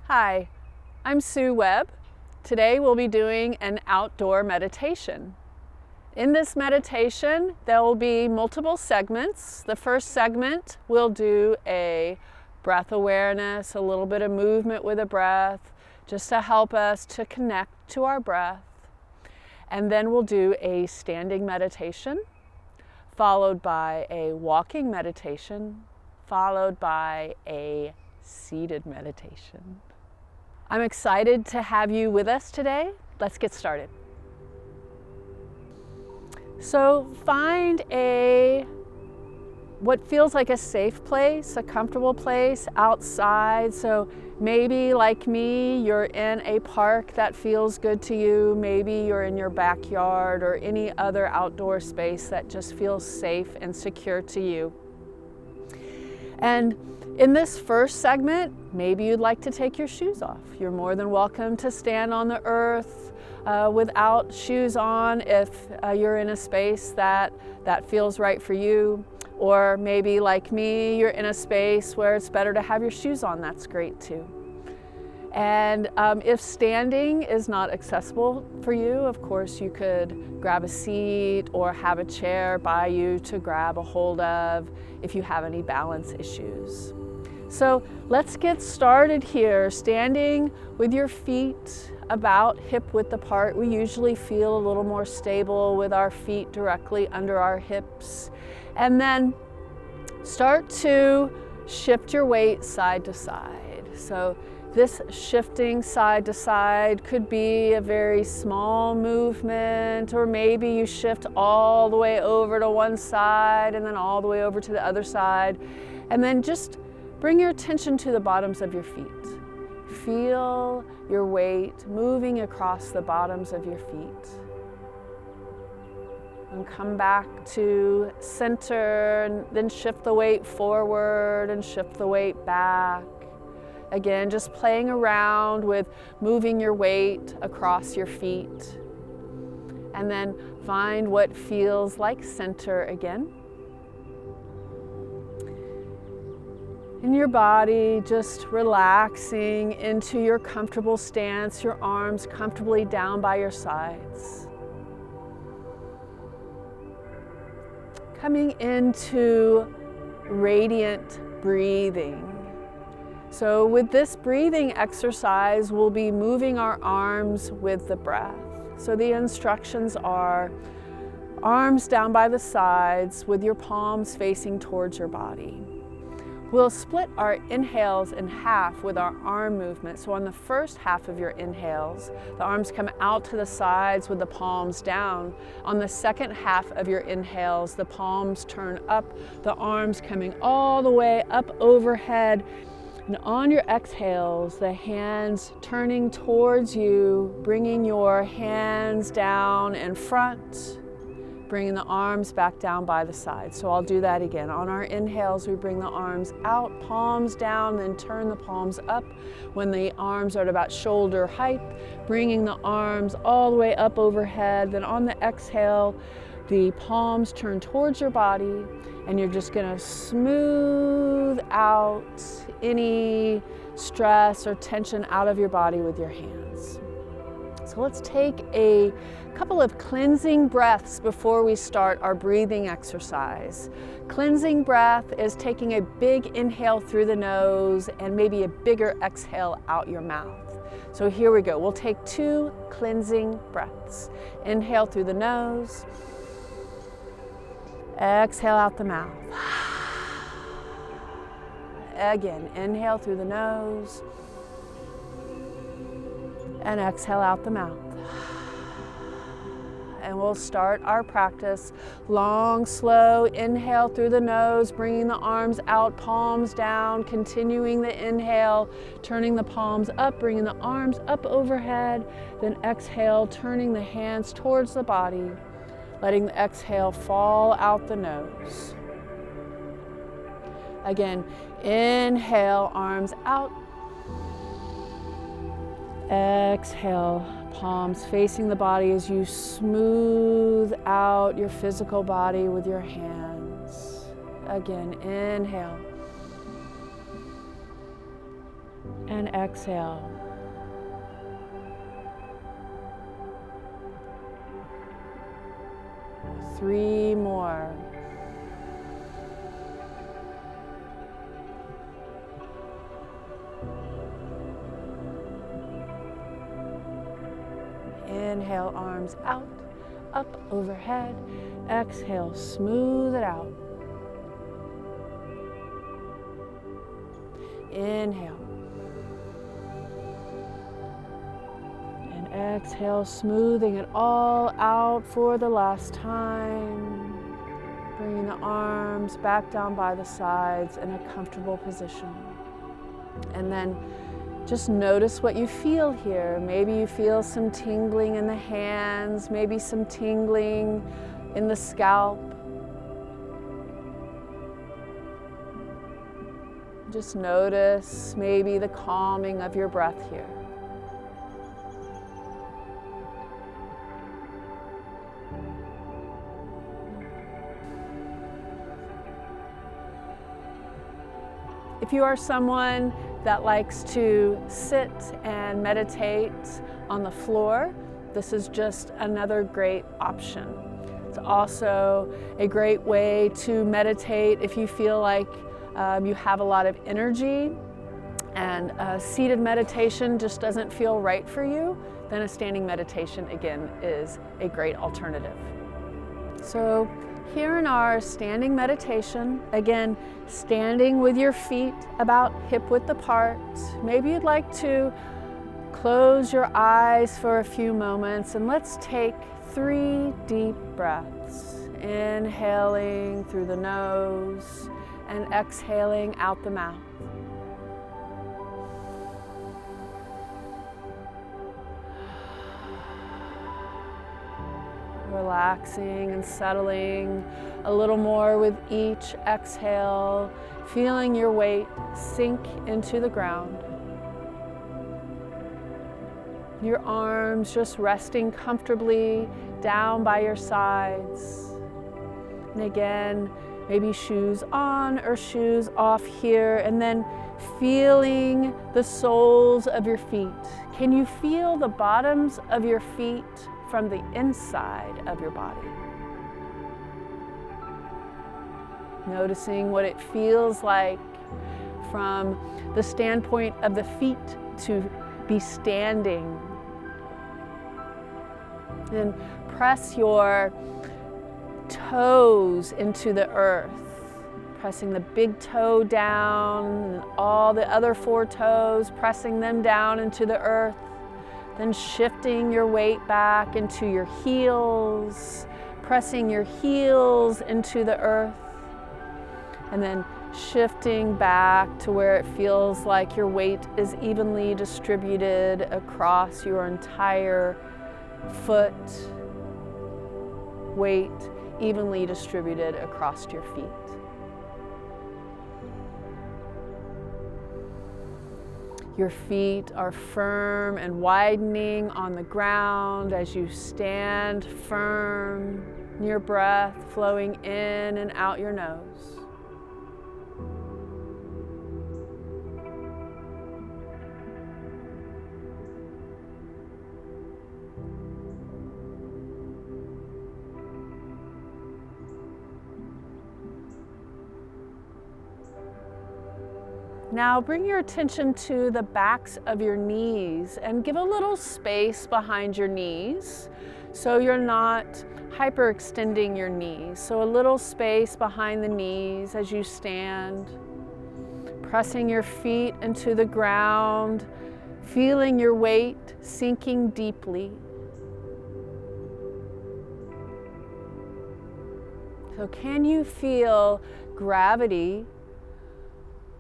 Hi, I'm Sue Webb. Today we'll be doing an outdoor meditation. In this meditation, there will be multiple segments. The first segment, we'll do a breath awareness, a little bit of movement with a breath, just to help us to connect to our breath. And then we'll do a standing meditation, followed by a walking meditation, followed by a seated meditation. I'm excited to have you with us today. Let's get started. So find what feels like a safe place, a comfortable place outside. So maybe like me, you're in a park that feels good to you. Maybe you're in your backyard or any other outdoor space that just feels safe and secure to you. And in this first segment, maybe you'd like to take your shoes off. You're more than welcome to stand on the earth without shoes on if you're in a space that feels right for you. Or maybe like me, you're in a space where it's better to have your shoes on. That's great too. And if standing is not accessible for you, of course you could grab a seat or have a chair by you to grab a hold of if you have any balance issues. So let's get started here. Standing with your feet about hip width apart. We usually feel a little more stable with our feet directly under our hips. And then start to shift your weight side to side. So this shifting side to side could be a very small movement, or maybe you shift all the way over to one side and then all the way over to the other side. And then just bring your attention to the bottoms of your feet. Feel your weight moving across the bottoms of your feet. And come back to center, and then shift the weight forward and shift the weight back. Again, just playing around with moving your weight across your feet. And then find what feels like center again. In your body, just relaxing into your comfortable stance, your arms comfortably down by your sides. Coming into radiant breathing. So with this breathing exercise, we'll be moving our arms with the breath. So the instructions are arms down by the sides with your palms facing towards your body. We'll split our inhales in half with our arm movement. So on the first half of your inhales, the arms come out to the sides with the palms down. On the second half of your inhales, the palms turn up, the arms coming all the way up overhead. And on your exhales, the hands turning towards you, bringing your hands down in front, bringing the arms back down by the side. So I'll do that again. On our inhales, we bring the arms out, palms down, then turn the palms up. When the arms are at about shoulder height, bringing the arms all the way up overhead. Then on the exhale, the palms turn towards your body, and you're just gonna smooth out any stress or tension out of your body with your hands. So let's take a couple of cleansing breaths before we start our breathing exercise. Cleansing breath is taking a big inhale through the nose and maybe a bigger exhale out your mouth. So here we go. We'll take 2 cleansing breaths. Inhale through the nose. Exhale out the mouth. Again, inhale through the nose and exhale out the mouth. And we'll start our practice. Long, slow inhale through the nose, bringing the arms out, palms down, continuing the inhale, turning the palms up, bringing the arms up overhead. Then exhale, turning the hands towards the body, letting the exhale fall out the nose. Again, inhale, arms out. Exhale, palms facing the body as you smooth out your physical body with your hands. Again, inhale. and exhale. Three more. Inhale, arms out, up overhead. Exhale, smooth it out. Inhale. And exhale, smoothing it all out for the last time. Bringing the arms back down by the sides in a comfortable position. And then just notice what you feel here. Maybe you feel some tingling in the hands, maybe some tingling in the scalp. Just notice maybe the calming of your breath here. If you are someone that likes to sit and meditate on the floor, this is just another great option. It's also a great way to meditate if you feel like you have a lot of energy and seated meditation just doesn't feel right for you, then a standing meditation again is a great alternative. So here in our standing meditation, again, standing with your feet about hip width apart. Maybe you'd like to close your eyes for a few moments, and let's take 3 deep breaths. Inhaling through the nose and exhaling out the mouth. Relaxing and settling a little more with each exhale, feeling your weight sink into the ground. Your arms just resting comfortably down by your sides. And again, maybe shoes on or shoes off here, and then feeling the soles of your feet. Can you feel the bottoms of your feet from the inside of your body? Noticing what it feels like from the standpoint of the feet to be standing. And press your toes into the earth, pressing the big toe down and all the other 4 toes, pressing them down into the earth. Then shifting your weight back into your heels, pressing your heels into the earth, and then shifting back to where it feels like your weight is evenly distributed across your entire foot, weight evenly distributed across your feet. Your feet are firm and widening on the ground as you stand firm, your breath flowing in and out your nose. Now bring your attention to the backs of your knees and give a little space behind your knees so you're not hyperextending your knees. So a little space behind the knees as you stand, pressing your feet into the ground, feeling your weight sinking deeply. So can you feel gravity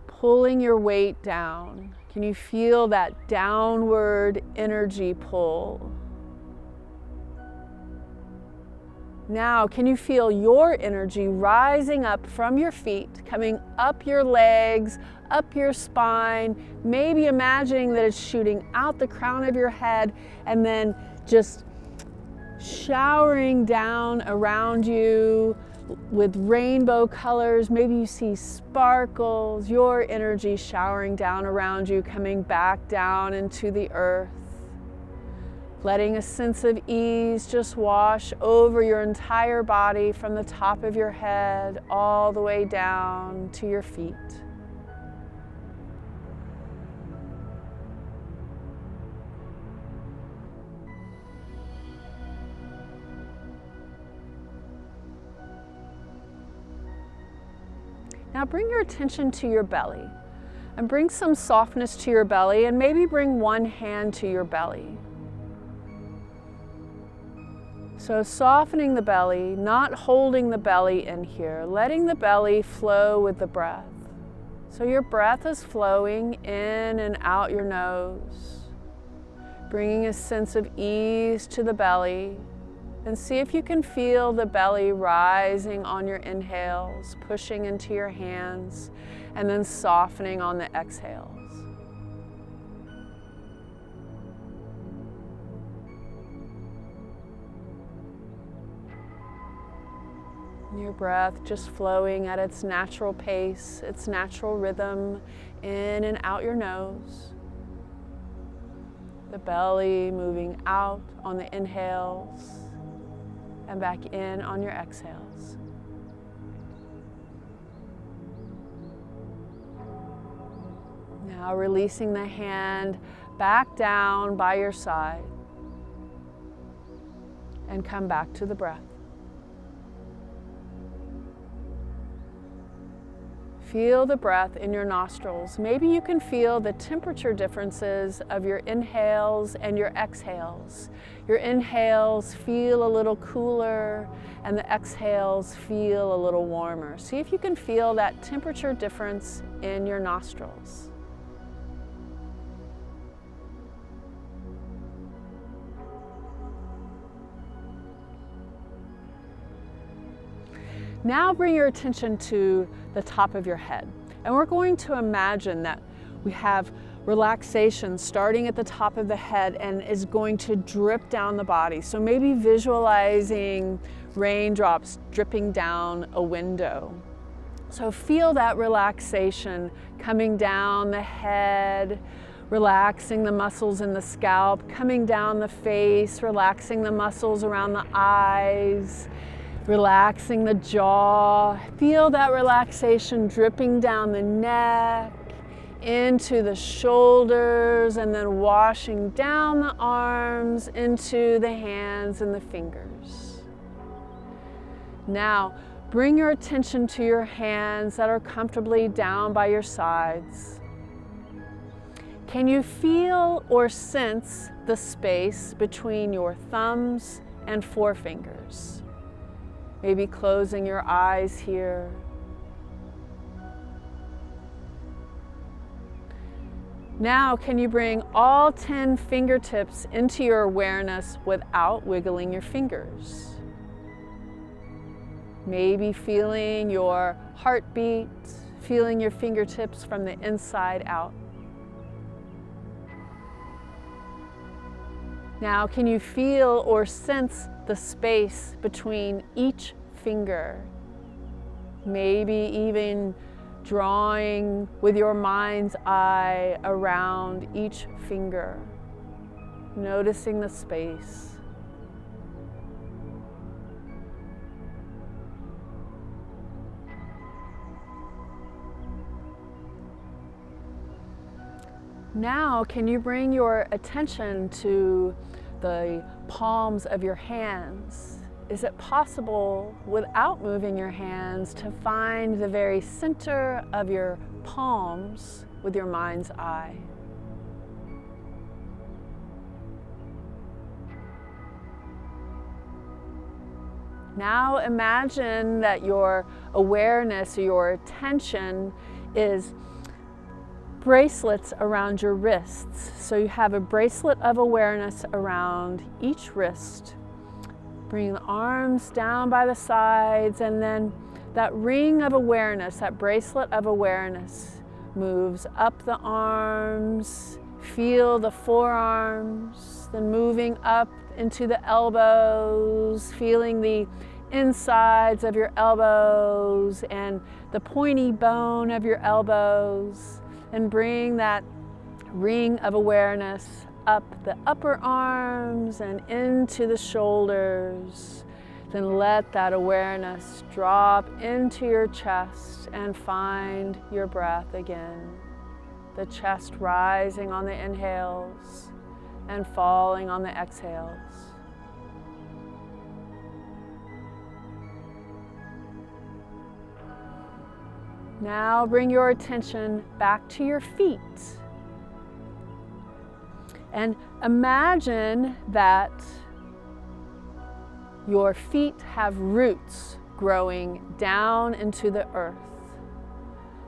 pulling your weight down? Can you feel that downward energy pull? Now, can you feel your energy rising up from your feet, coming up your legs, up your spine, maybe imagining that it's shooting out the crown of your head and then just showering down around you, with rainbow colors. Maybe you see sparkles, your energy showering down around you, coming back down into the earth. Letting a sense of ease just wash over your entire body from the top of your head all the way down to your feet. Now bring your attention to your belly and bring some softness to your belly, and maybe bring one hand to your belly. So softening the belly, not holding the belly in here, letting the belly flow with the breath. So your breath is flowing in and out your nose, bringing a sense of ease to the belly. And see if you can feel the belly rising on your inhales, pushing into your hands, and then softening on the exhales. Your breath just flowing at its natural pace, its natural rhythm, in and out your nose. The belly moving out on the inhales and back in on your exhales. Now releasing the hand back down by your side and come back to the breath. Feel the breath in your nostrils. Maybe you can feel the temperature differences of your inhales and your exhales. Your inhales feel a little cooler and the exhales feel a little warmer. See if you can feel that temperature difference in your nostrils. Now bring your attention to the top of your head. And we're going to imagine that we have relaxation starting at the top of the head and is going to drip down the body. So maybe visualizing raindrops dripping down a window. So feel that relaxation coming down the head, relaxing the muscles in the scalp, coming down the face, relaxing the muscles around the eyes, relaxing the jaw. Feel that relaxation dripping down the neck, into the shoulders, and then washing down the arms into the hands and the fingers. Now, bring your attention to your hands that are comfortably down by your sides. Can you feel or sense the space between your thumbs and forefingers? Maybe closing your eyes here. Now, can you bring all 10 fingertips into your awareness without wiggling your fingers? Maybe feeling your heartbeat, feeling your fingertips from the inside out. Now, can you feel or sense the space between each finger? Maybe even drawing with your mind's eye around each finger, noticing the space. Now, can you bring your attention to the palms of your hands? Is it possible, without moving your hands, to find the very center of your palms with your mind's eye? Now imagine that your awareness or your attention is bracelets around your wrists. So you have a bracelet of awareness around each wrist. Bring the arms down by the sides, and then that ring of awareness, that bracelet of awareness, moves up the arms. Feel the forearms, then moving up into the elbows, feeling the insides of your elbows and the pointy bone of your elbows, and bring that ring of awareness up the upper arms and into the shoulders. Then let that awareness drop into your chest and find your breath again. The chest rising on the inhales and falling on the exhales. Now bring your attention back to your feet. And imagine that your feet have roots growing down into the earth.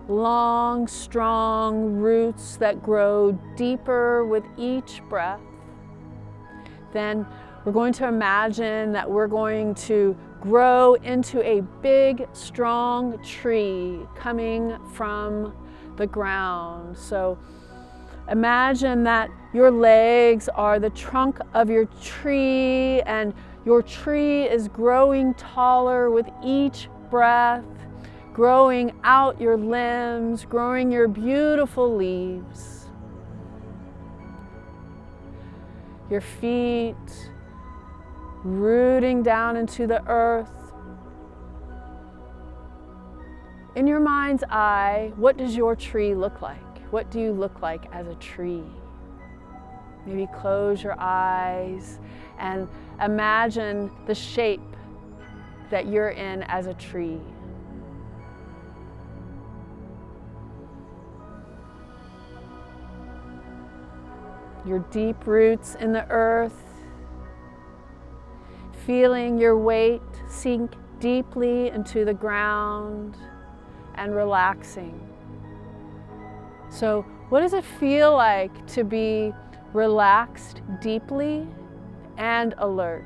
Long, strong roots that grow deeper with each breath. Then we're going to imagine that we're going to grow into a big, strong tree coming from the ground. So imagine that your legs are the trunk of your tree, and your tree is growing taller with each breath, growing out your limbs, growing your beautiful leaves. Your feet rooting down into the earth. In your mind's eye, what does your tree look like? What do you look like as a tree? Maybe close your eyes and imagine the shape that you're in as a tree. Your deep roots in the earth, feeling your weight sink deeply into the ground and relaxing. So, what does it feel like to be relaxed deeply and alert?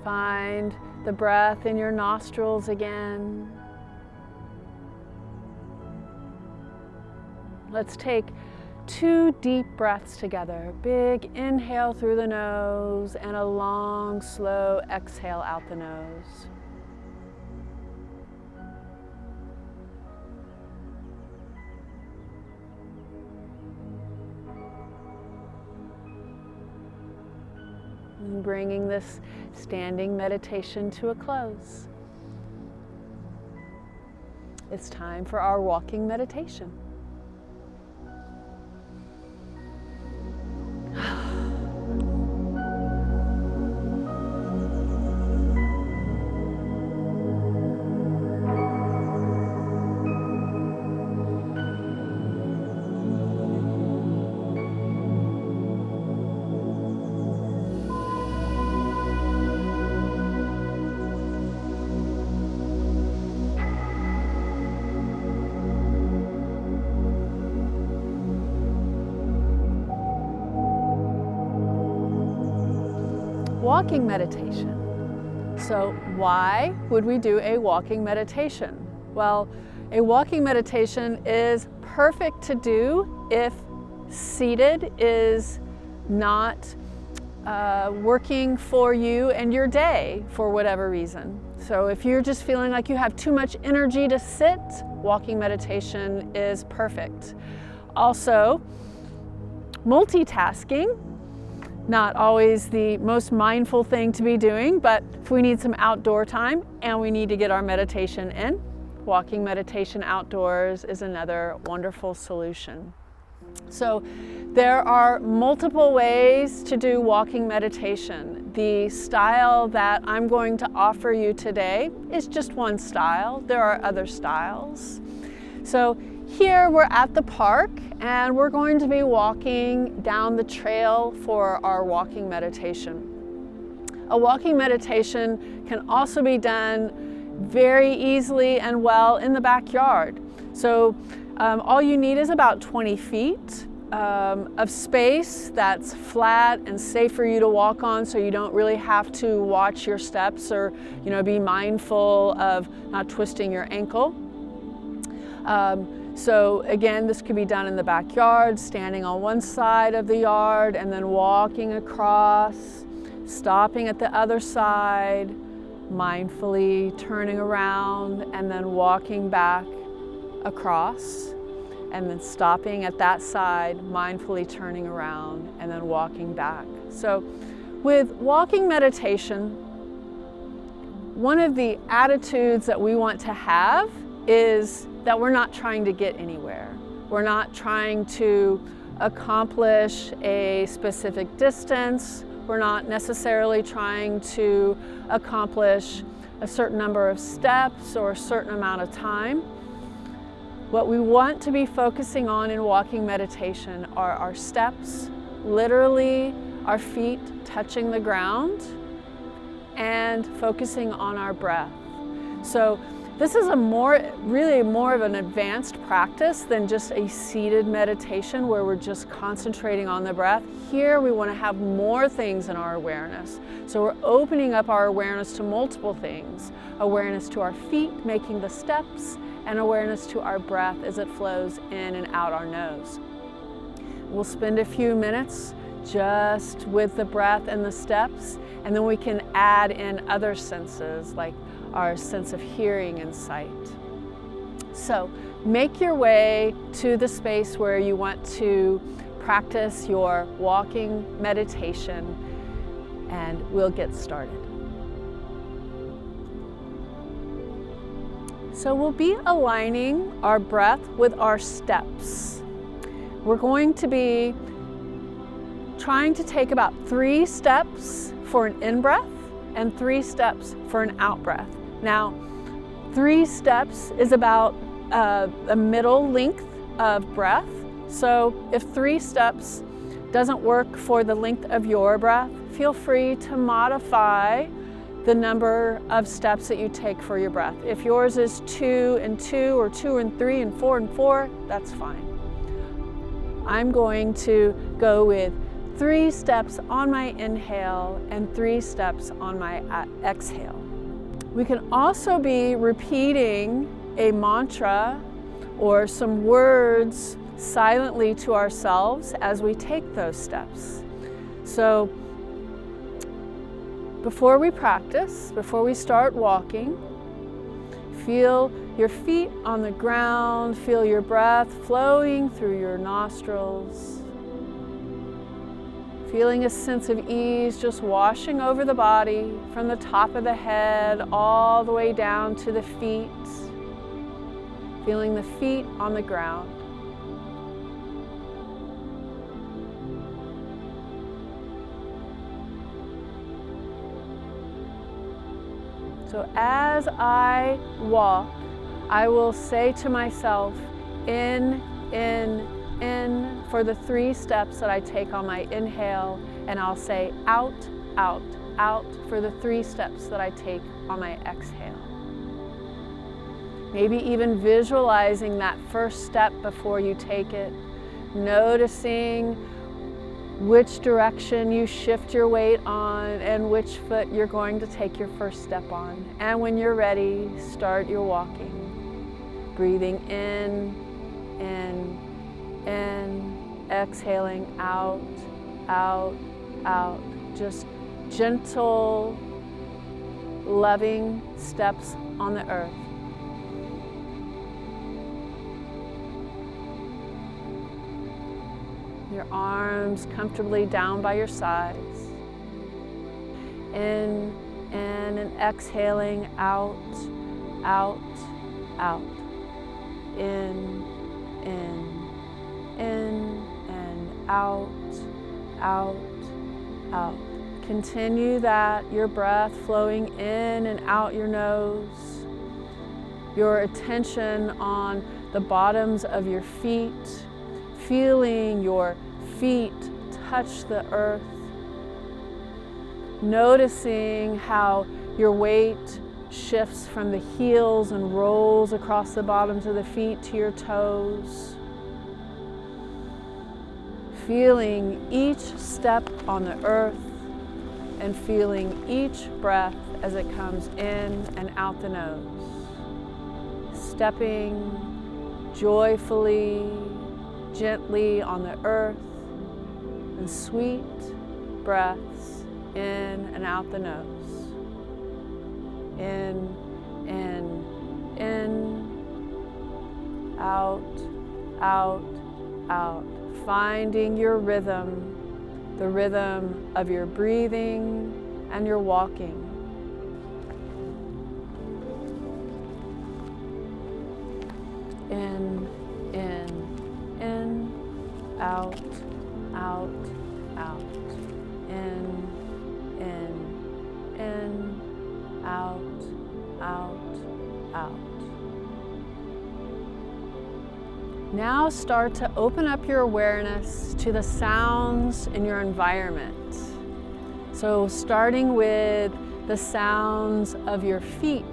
Find the breath in your nostrils again. Let's take 2 deep breaths together. Big inhale through the nose and a long, slow exhale out the nose. And bringing this standing meditation to a close. It's time for our walking meditation. Walking meditation. So why would we do a walking meditation? Well, a walking meditation is perfect to do if seated is not working for you and your day for whatever reason. So if you're just feeling like you have too much energy to sit, walking meditation is perfect. Also, multitasking, not always the most mindful thing to be doing, but if we need some outdoor time and we need to get our meditation in, walking meditation outdoors is another wonderful solution. So there are multiple ways to do walking meditation. The style that I'm going to offer you today is just one style. There are other styles. So here we're at the park and we're going to be walking down the trail for our walking meditation. A walking meditation can also be done very easily and well in the backyard. So all you need is about 20 feet of space that's flat and safe for you to walk on, so you don't really have to watch your steps or be mindful of not twisting your ankle. So again, this could be done in the backyard, standing on one side of the yard and then walking across, stopping at the other side, mindfully turning around and then walking back across, and then stopping at that side, mindfully turning around and then walking back. So with walking meditation, one of the attitudes that we want to have is that we're not trying to get anywhere. We're not trying to accomplish a specific distance. We're not necessarily trying to accomplish a certain number of steps or a certain amount of time. What we want to be focusing on in walking meditation are our steps, literally our feet touching the ground, and focusing on our breath. So this is really more of an advanced practice than just a seated meditation where we're just concentrating on the breath. Here we want to have more things in our awareness. So we're opening up our awareness to multiple things. Awareness to our feet making the steps, and awareness to our breath as it flows in and out our nose. We'll spend a few minutes just with the breath and the steps, and then we can add in other senses like our sense of hearing and sight. So make your way to the space where you want to practice your walking meditation, and we'll get started. So we'll be aligning our breath with our steps. We're going to be trying to take about 3 steps for an in-breath and 3 steps for an out-breath. Now, 3 steps is about a middle length of breath. So if 3 steps doesn't work for the length of your breath, feel free to modify the number of steps that you take for your breath. If yours is 2 and 2 or 2 and 3 and 4 and 4, that's fine. I'm going to go with 3 steps on my inhale and 3 steps on my exhale. We can also be repeating a mantra or some words silently to ourselves as we take those steps. So before we practice, before we start walking, feel your feet on the ground, feel your breath flowing through your nostrils, feeling a sense of ease just washing over the body from the top of the head all the way down to the feet, feeling the feet on the ground. So as I walk, I will say to myself, in for the 3 steps that I take on my inhale, and I'll say out, out, out for the 3 steps that I take on my exhale. Maybe even visualizing that first step before you take it, noticing which direction you shift your weight on and which foot you're going to take your first step on. And when you're ready, start your walking. Breathing in, exhaling out, out, out. Just gentle, loving steps on the earth. Your arms comfortably down by your sides. In and exhaling out, out, out. In, and out, out, out. Continue that, your breath flowing in and out your nose. Your attention on the bottoms of your feet, feeling your feet touch the earth, noticing how your weight shifts from the heels and rolls across the bottoms of the feet to your toes. feeling each step on the earth and feeling each breath as it comes in and out the nose. Stepping joyfully, gently on the earth, and sweet breaths in and out the nose. In, out, out, out. Finding your rhythm, the rhythm of your breathing and your walking. In, out, out, out. In, out, out, out. Now start to open up your awareness to the sounds in your environment. So starting with the sounds of your feet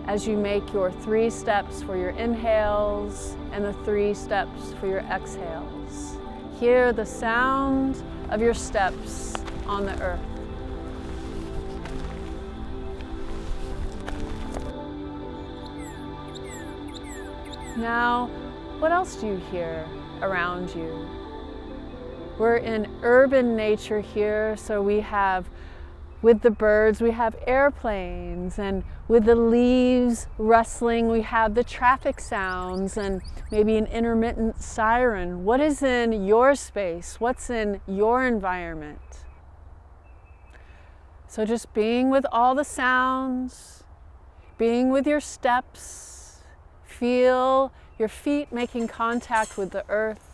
as you make your 3 steps for your inhales and the 3 steps for your exhales. Hear the sound of your steps on the earth. Now, what else do you hear around you? We're in urban nature here, so we have, with the birds, we have airplanes, and with the leaves rustling, we have the traffic sounds and maybe an intermittent siren. What is in your space? What's in your environment? So just being with all the sounds, being with your steps, feel your feet making contact with the earth.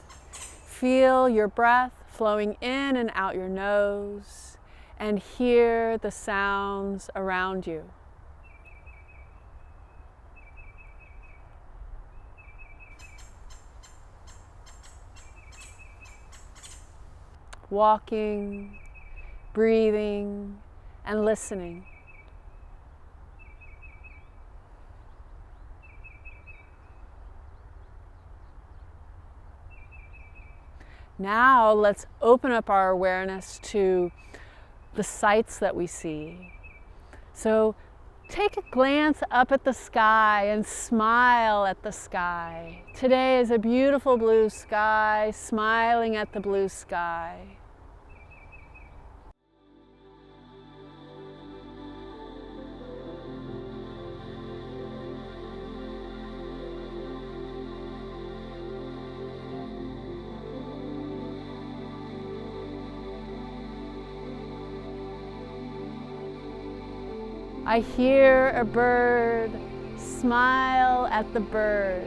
Feel your breath flowing in and out your nose, and hear the sounds around you. Walking, breathing, and listening. Now let's open up our awareness to the sights that we see. So take a glance up at the sky and smile at the sky. Today is a beautiful blue sky, smiling at the blue sky. I hear a bird, smile at the bird.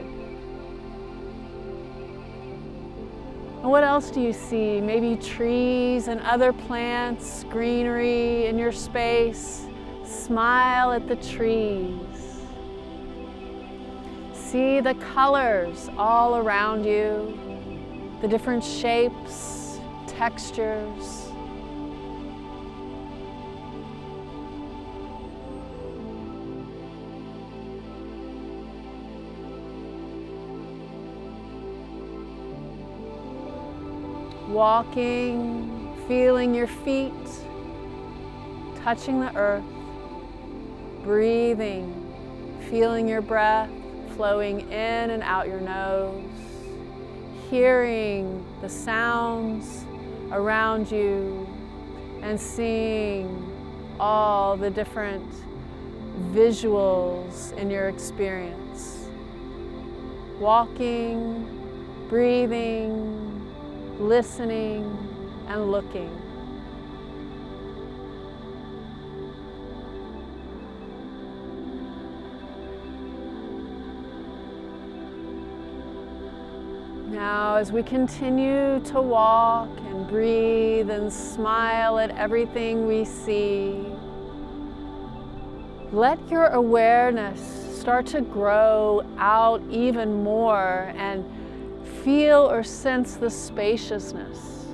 And what else do you see? Maybe trees and other plants, greenery in your space. Smile at the trees. See the colors all around you, the different shapes, textures. Walking, feeling your feet, touching the earth, breathing, feeling your breath flowing in and out your nose, hearing the sounds around you and seeing all the different visuals in your experience. Walking, breathing, listening, and looking. Now, as we continue to walk and breathe and smile at everything we see, let your awareness start to grow out even more and feel or sense the spaciousness.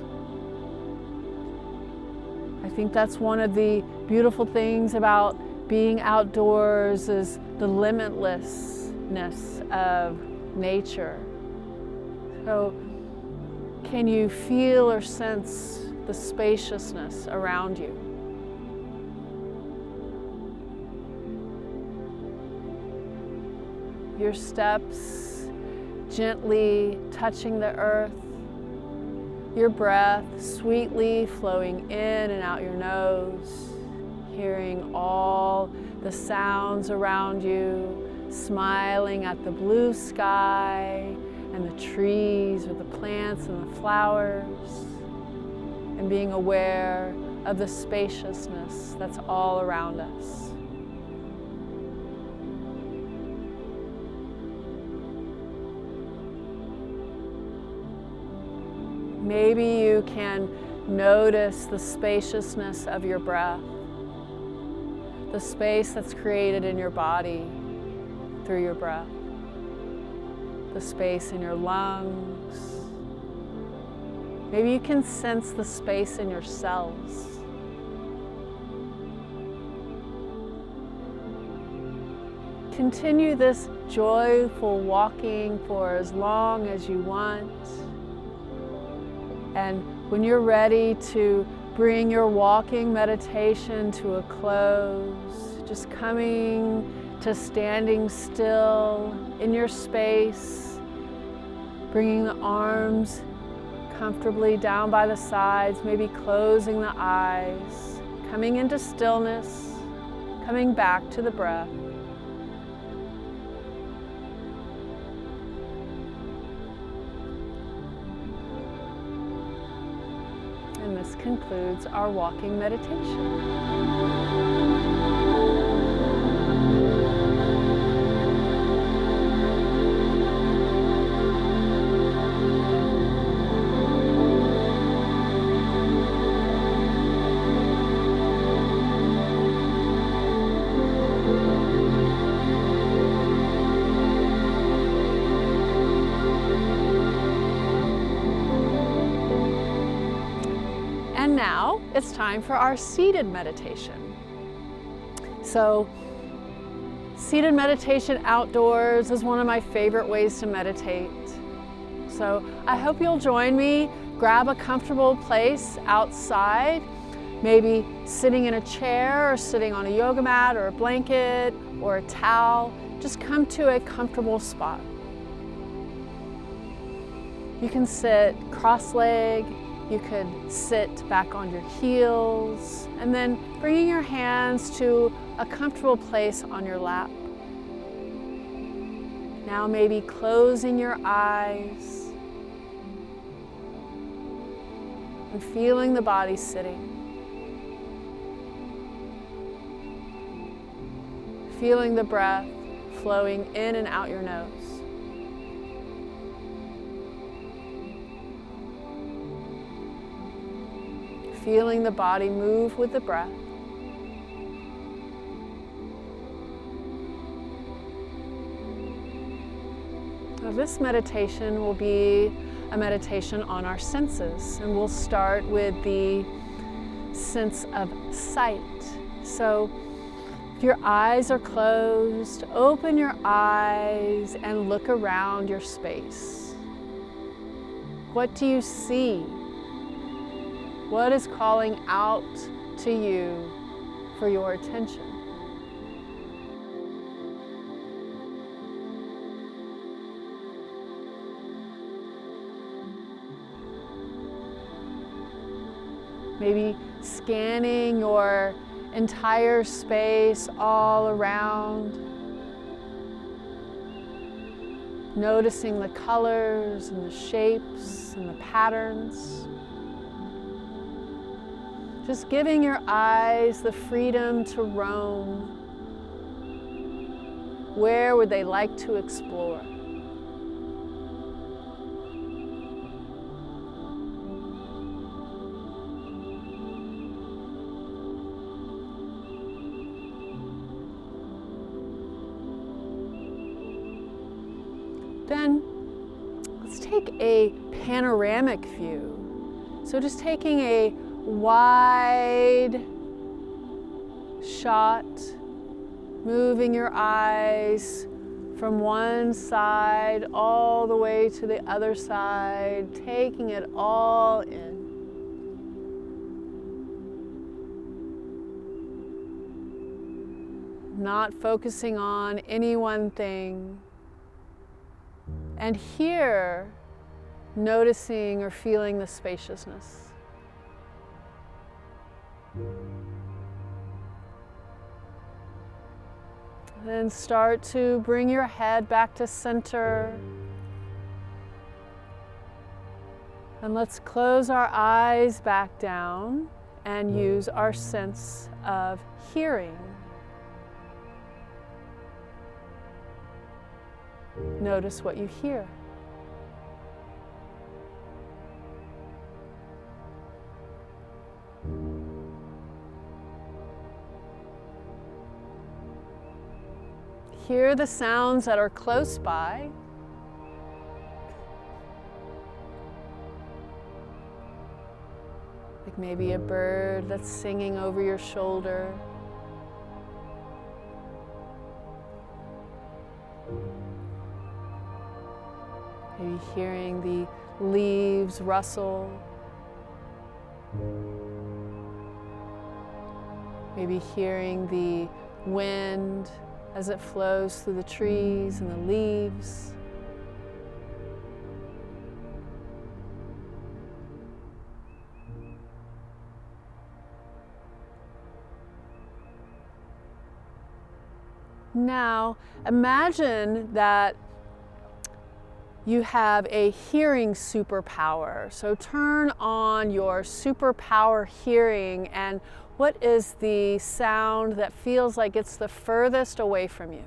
I think that's one of the beautiful things about being outdoors is the limitlessness of nature. So Can you feel or sense the spaciousness around you? Your steps gently touching the earth, your breath sweetly flowing in and out your nose, hearing all the sounds around you, smiling at the blue sky and the trees or the plants and the flowers, and being aware of the spaciousness that's all around us. Maybe you can notice the spaciousness of your breath, the space that's created in your body through your breath, the space in your lungs. Maybe you can sense the space in your cells. Continue this joyful walking for as long as you want. And when you're ready to bring your walking meditation to a close, just coming to standing still in your space, bringing the arms comfortably down by the sides, maybe closing the eyes, coming into stillness, coming back to the breath. And this concludes our walking meditation. And now it's time for our seated meditation. So, seated meditation outdoors is one of my favorite ways to meditate. So I hope you'll join me. Grab a comfortable place outside, maybe sitting in a chair or sitting on a yoga mat or a blanket or a towel. Just come to a comfortable spot. You can sit cross-legged. You could sit back on your heels, and then bringing your hands to a comfortable place on your lap. Now maybe closing your eyes and feeling the body sitting. Feeling the breath flowing in and out your nose. Feeling the body move with the breath. Now, this meditation will be a meditation on our senses, and we'll start with the sense of sight. So, if your eyes are closed, open your eyes and look around your space. What do you see? What is calling out to you for your attention? Maybe scanning your entire space all around, noticing the colors and the shapes and the patterns. Just giving your eyes the freedom to roam. Where would they like to explore? Then let's take a panoramic view. So just taking a wide shot, moving your eyes from one side all the way to the other side, taking it all in. Not focusing on any one thing. And here, noticing or feeling the spaciousness. Then start to bring your head back to center. And let's close our eyes back down and use our sense of hearing. Notice what you hear. Hear the sounds that are close by. Like maybe a bird that's singing over your shoulder. Maybe hearing the leaves rustle. Maybe hearing the wind as it flows through the trees and the leaves. Now, imagine that you have a hearing superpower. So turn on your superpower hearing, and what is the sound that feels like it's the furthest away from you?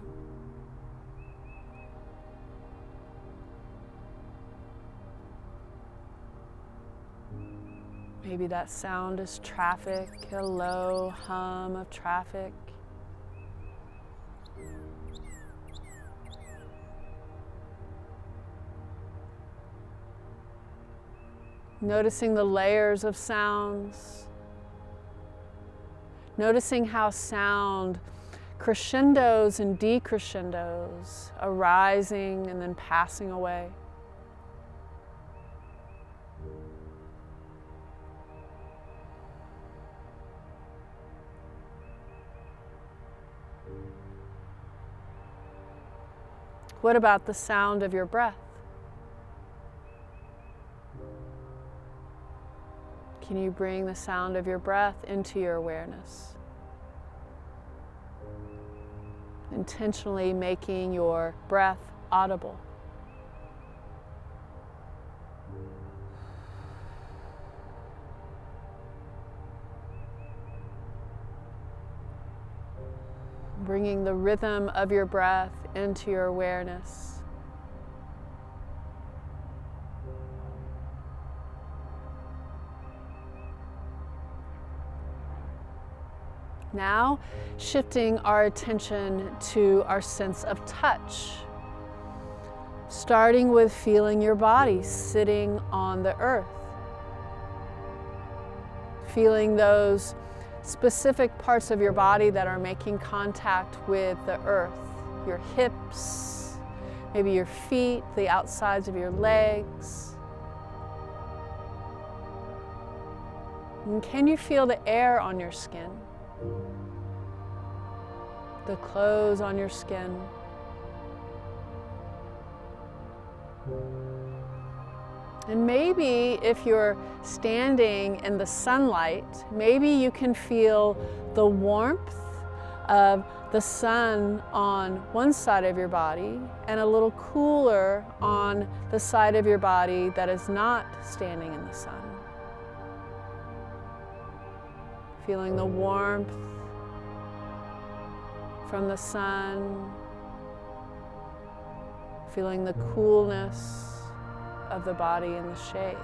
Maybe that sound is traffic, a low hum of traffic. Noticing the layers of sounds. Noticing how sound crescendos and decrescendos, arising and then passing away. What about the sound of your breath? Can you bring the sound of your breath into your awareness? Intentionally making your breath audible. Bringing the rhythm of your breath into your awareness. Now, shifting our attention to our sense of touch. Starting with feeling your body sitting on the earth. Feeling those specific parts of your body that are making contact with the earth. Your hips, maybe your feet, the outsides of your legs. And can you feel the air on your skin? The clothes on your skin. And maybe if you're standing in the sunlight, maybe you can feel the warmth of the sun on one side of your body and a little cooler on the side of your body that is not standing in the sun. Feeling the warmth from the sun, feeling the coolness of the body in the shade.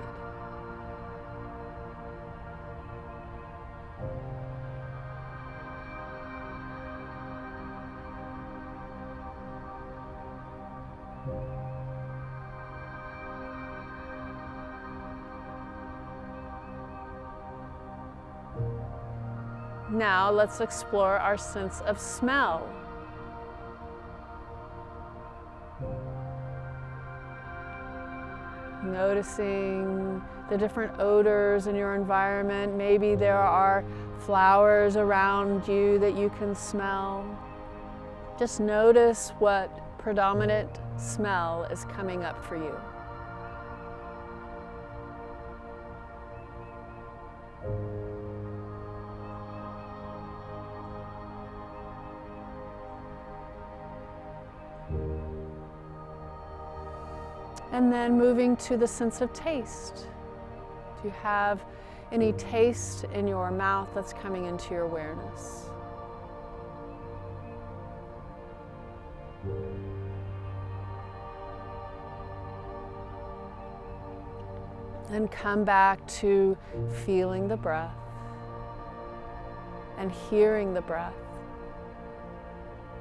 Now let's explore our sense of smell. Noticing the different odors in your environment. Maybe there are flowers around you that you can smell. Just notice what predominant smell is coming up for you. And then moving to the sense of taste. Do you have any taste in your mouth that's coming into your awareness? And come back to feeling the breath and hearing the breath.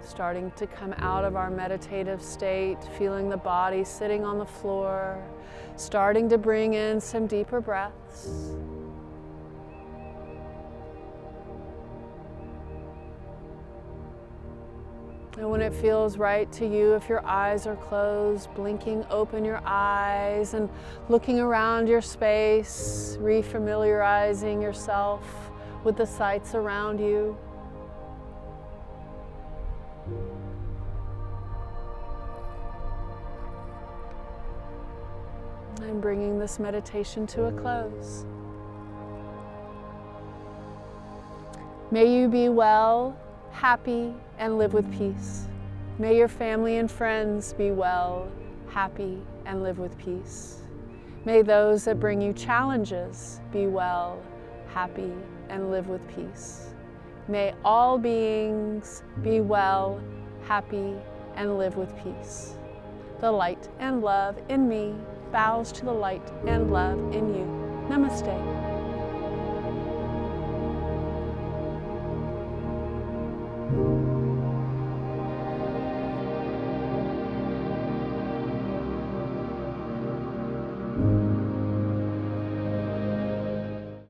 Starting to come out of our meditative state, feeling the body sitting on the floor, starting to bring in some deeper breaths. And when it feels right to you, if your eyes are closed, blinking open your eyes and looking around your space, refamiliarizing yourself with the sights around you. And bringing this meditation to a close. May you be well, happy, and live with peace. May your family and friends be well, happy, and live with peace. May those that bring you challenges be well, happy, and live with peace. May all beings be well, happy, and live with peace. The light and love in me bows to the light and love in you. Namaste.